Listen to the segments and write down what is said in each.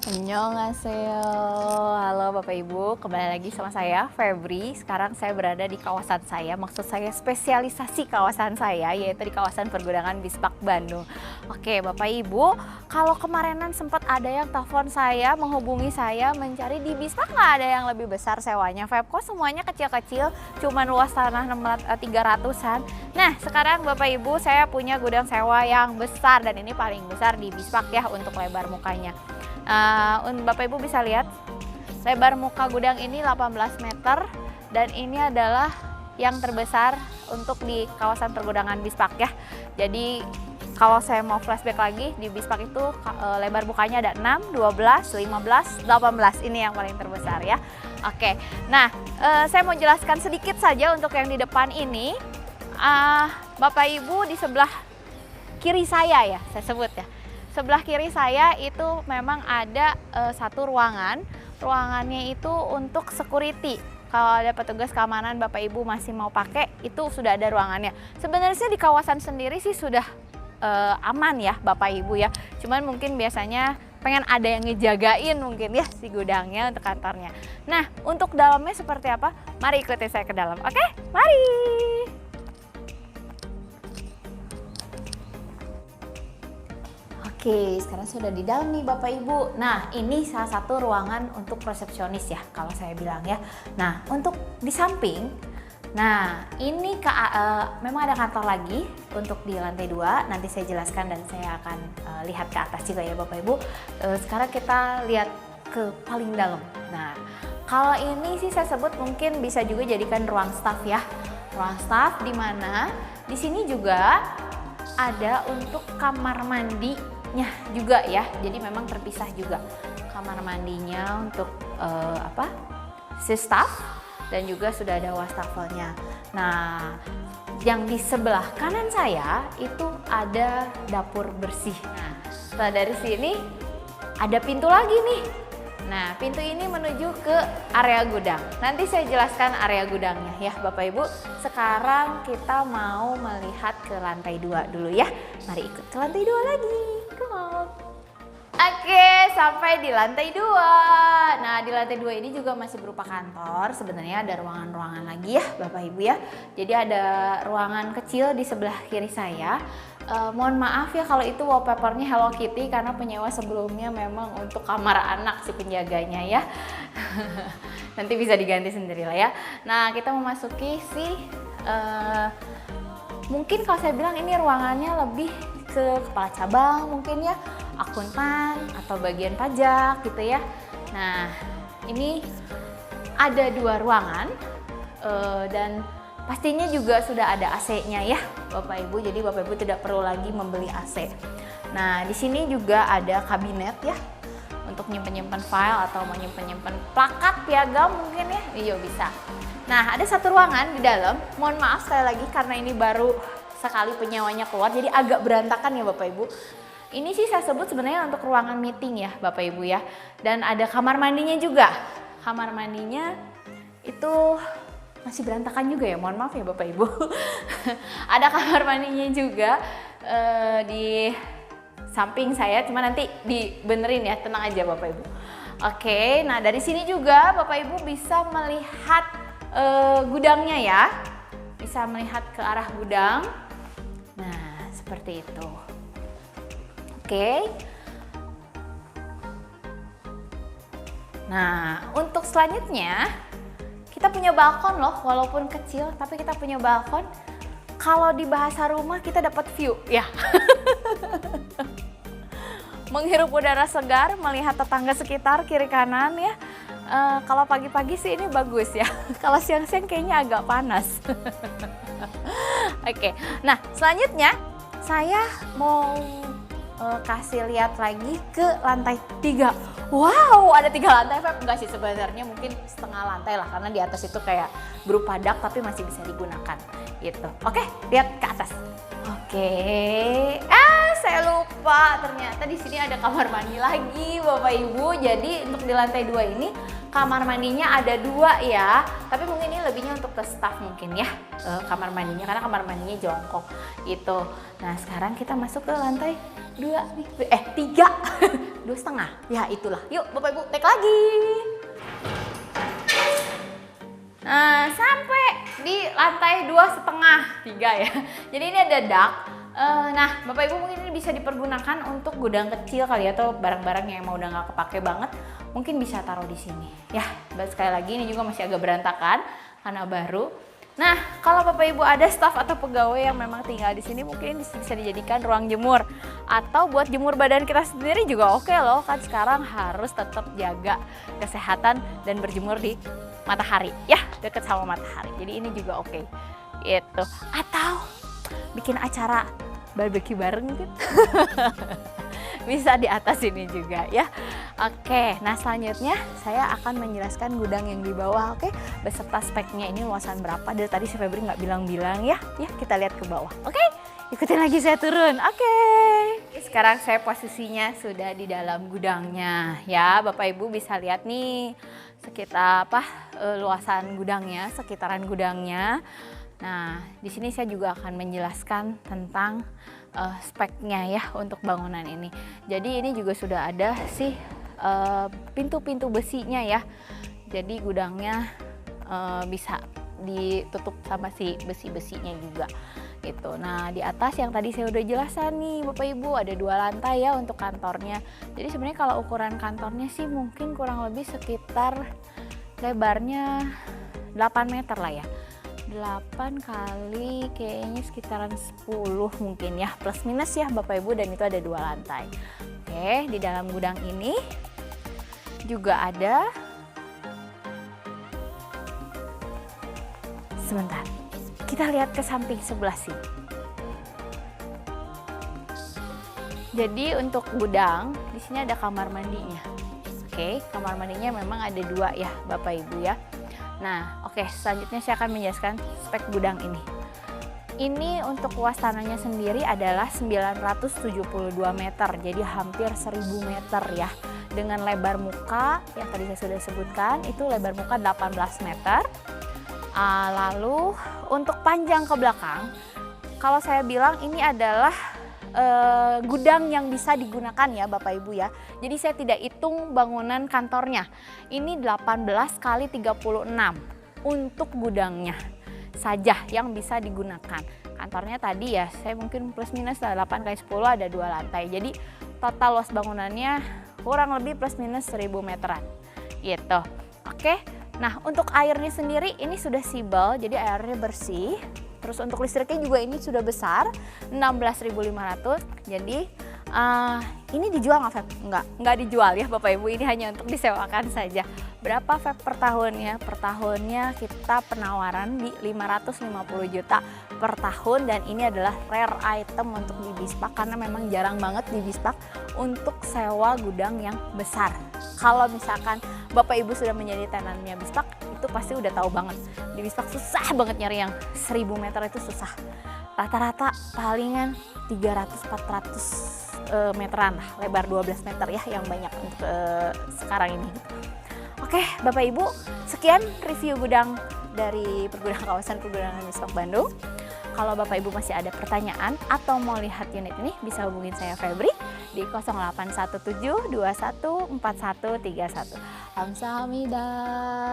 Annyeonghaseyo, halo Bapak Ibu, kembali lagi sama saya Febri. Sekarang saya berada di kawasan saya, maksud saya spesialisasi kawasan saya, yaitu di kawasan pergudangan Bispak Bandung. Oke Bapak Ibu, kalau kemarinan sempat ada yang telepon saya, menghubungi saya, mencari di Bispak nggak ada yang lebih besar sewanya, Feb, kok semuanya kecil-kecil, cuman luas tanah 300-an. Nah sekarang Bapak Ibu, saya punya gudang sewa yang besar, dan ini paling besar di Bispak ya untuk lebar mukanya. Bapak Ibu bisa lihat lebar muka gudang ini 18 meter, dan ini adalah yang terbesar untuk di kawasan pergudangan Bispak ya. Jadi kalau saya mau flashback lagi, di Bispak itu lebar mukanya ada 6, 12, 15, 18, ini yang paling terbesar ya. Oke, nah saya mau jelaskan sedikit saja untuk yang di depan ini. Bapak Ibu di sebelah kiri saya ya, saya sebut ya. Sebelah kiri saya itu memang ada satu ruangan. Ruangannya itu untuk security. Kalau ada petugas keamanan Bapak Ibu masih mau pakai, itu sudah ada ruangannya. Sebenarnya di kawasan sendiri sih sudah aman ya Bapak Ibu ya. Cuman mungkin biasanya pengen ada yang ngejagain mungkin ya si gudangnya untuk kantornya. Nah untuk dalamnya seperti apa? Mari ikuti saya ke dalam. Oke, mari. Oke, sekarang sudah di dalam nih Bapak Ibu. Nah, ini salah satu ruangan untuk resepsionis ya, kalau saya bilang ya. Nah, untuk di samping, nah ini memang ada kantor lagi untuk di lantai 2. Nanti saya jelaskan dan saya akan lihat ke atas juga ya Bapak Ibu. Sekarang kita lihat ke paling dalam. Nah, kalau ini sih saya sebut mungkin bisa juga jadikan ruang staff ya. Ruang staff di mana di sini juga ada untuk kamar mandi juga ya, jadi memang terpisah juga kamar mandinya untuk si staff, dan juga sudah ada wastafelnya. Nah yang di sebelah kanan saya itu ada dapur bersih. Nah setelah dari sini ada pintu lagi nih. Nah pintu ini menuju ke area gudang. Nanti saya jelaskan area gudangnya ya Bapak Ibu. Sekarang kita mau melihat ke lantai 2 dulu ya. Mari ikut ke lantai 2 lagi. Come on. Oke, sampai di lantai 2. Nah, di lantai 2 ini juga masih berupa kantor. Sebenarnya ada ruangan-ruangan lagi ya Bapak Ibu ya. Jadi ada ruangan kecil di sebelah kiri saya. Mohon maaf ya kalau itu wallpapernya Hello Kitty, karena penyewa sebelumnya memang untuk kamar anak si penjaganya ya. Nanti bisa diganti sendiri lah ya. Nah, kita memasuki mungkin kalau saya bilang ini ruangannya lebih ke kepala cabang mungkin ya, akuntan atau bagian pajak gitu ya. Nah ini ada 2 ruangan dan pastinya juga sudah ada AC-nya ya Bapak Ibu, jadi Bapak Ibu tidak perlu lagi membeli AC. Nah di sini juga ada kabinet ya untuk nyimpen-nyimpen file atau mau nyimpen-nyimpen plakat piagam mungkin ya, iya bisa. Nah ada satu ruangan di dalam, mohon maaf sekali lagi karena ini baru sekali penyewanya keluar, jadi agak berantakan ya Bapak Ibu. Ini sih saya sebut sebenarnya untuk ruangan meeting ya Bapak Ibu ya. Dan ada kamar mandinya juga. Kamar mandinya itu masih berantakan juga ya, mohon maaf ya Bapak Ibu. Ada kamar mandinya juga di samping saya, cuma nanti dibenerin ya, tenang aja Bapak Ibu. Oke, nah dari sini juga Bapak Ibu bisa melihat gudangnya ya. Bisa melihat ke arah gudang. Nah, seperti itu. Oke. Nah, untuk selanjutnya kita punya balkon loh, walaupun kecil tapi kita punya balkon. Kalau di bahasa rumah kita dapat view ya. Menghirup udara segar, melihat tetangga sekitar kiri kanan ya. Kalau pagi-pagi sih ini bagus ya. Kalau siang-siang kayaknya agak panas. Oke, nah selanjutnya saya mau kasih lihat lagi ke lantai 3. Wow, ada 3 lantai, Feb. Enggak sih sebenarnya, mungkin setengah lantai lah, karena di atas itu kayak berupa dak tapi masih bisa digunakan gitu. Oke, lihat ke atas. Oke, saya lupa, ternyata di sini ada kamar mandi lagi, Bapak Ibu. Jadi untuk di lantai 2 ini kamar mandinya ada 2 ya, tapi mungkin ini lebihnya untuk ke staff mungkin ya, kamar mandinya, karena kamar mandinya jongkok gitu. Nah sekarang kita masuk ke lantai 2 nih, 3, 2,5 ya, itulah. Yuk Bapak Ibu, tek lagi. Nah, sampai di lantai 2,5, 3 ya. Jadi ini ada dak. Nah, Bapak Ibu mungkin ini bisa dipergunakan untuk gudang kecil kali ya, atau barang-barang yang mau udah nggak kepake banget, mungkin bisa taruh di sini. Ya, sekali lagi ini juga masih agak berantakan karena baru. Nah, kalau Bapak Ibu ada staf atau pegawai yang memang tinggal di sini, mungkin bisa dijadikan ruang jemur, atau buat jemur badan kita sendiri juga oke loh. Kan sekarang harus tetap jaga kesehatan dan berjemur di matahari ya, deket sama matahari. Jadi ini juga oke. Itu. Atau bikin acara barbecue bareng gitu. Bisa di atas ini juga ya. Oke, nah selanjutnya saya akan menjelaskan gudang yang di bawah, oke? Beserta speknya, ini luasan berapa. Dari tadi si Febri nggak bilang-bilang ya. Ya, kita lihat ke bawah. Oke, ikutin lagi saya turun. Oke. Sekarang saya posisinya sudah di dalam gudangnya ya. Bapak Ibu bisa lihat nih sekitar luasan gudangnya, sekitaran gudangnya. Nah, di sini saya juga akan menjelaskan tentang speknya ya untuk bangunan ini. Jadi ini juga sudah ada sih pintu-pintu besinya ya. Jadi gudangnya bisa ditutup sama si besi-besinya juga gitu. Nah, di atas yang tadi saya udah jelasan nih Bapak Ibu, ada 2 lantai ya untuk kantornya. Jadi sebenarnya kalau ukuran kantornya sih mungkin kurang lebih sekitar lebarnya 8 meter lah ya. 8 kali kayaknya sekitaran 10 mungkin ya, plus minus ya Bapak Ibu, dan itu ada 2 lantai. Oke, di dalam gudang ini juga ada, sebentar, kita lihat ke samping sebelah sini. Jadi untuk gudang di sini ada kamar mandinya. Oke, kamar mandinya memang ada 2 ya Bapak Ibu ya. Nah, oke, selanjutnya saya akan menjelaskan spek gudang ini. Ini untuk luas tanahnya sendiri adalah 972 meter, jadi hampir 1000 meter ya. Dengan lebar muka yang tadi saya sudah sebutkan, itu lebar muka 18 meter. Lalu untuk panjang ke belakang, kalau saya bilang ini adalah gudang yang bisa digunakan ya Bapak Ibu ya. Jadi saya tidak hitung bangunan kantornya. Ini 18 kali 36 untuk gudangnya saja yang bisa digunakan. Kantornya tadi ya saya mungkin plus minus 8 kali 10 ada 2 lantai. Jadi total luas bangunannya kurang lebih plus minus 1000 meteran gitu. Oke. Nah, untuk airnya sendiri ini sudah sibel, jadi airnya bersih. Terus untuk listriknya juga ini sudah besar, 16.500. Jadi ini dijual nggak, Feb? Nggak dijual ya Bapak Ibu, ini hanya untuk disewakan saja. Berapa Feb per tahunnya? Per tahunnya kita penawaran di 550 juta per tahun, dan ini adalah rare item untuk di Bispak karena memang jarang banget di Bispak untuk sewa gudang yang besar. Kalau misalkan Bapak Ibu sudah menjadi tenannya Bispak, itu pasti udah tahu banget. Di Bispak susah banget nyari yang 1000 meter, itu susah. Rata-rata palingan 300-400 meteran lah, lebar 12 meter ya yang banyak untuk sekarang ini. Oke Bapak Ibu, sekian review gudang dari Pergudangan Kawasan Pergudangan Bispak Bandung. Kalau Bapak Ibu masih ada pertanyaan atau mau lihat unit ini, bisa hubungin saya Febri di 0817214131. Kamsahamnida,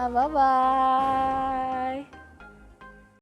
bye-bye.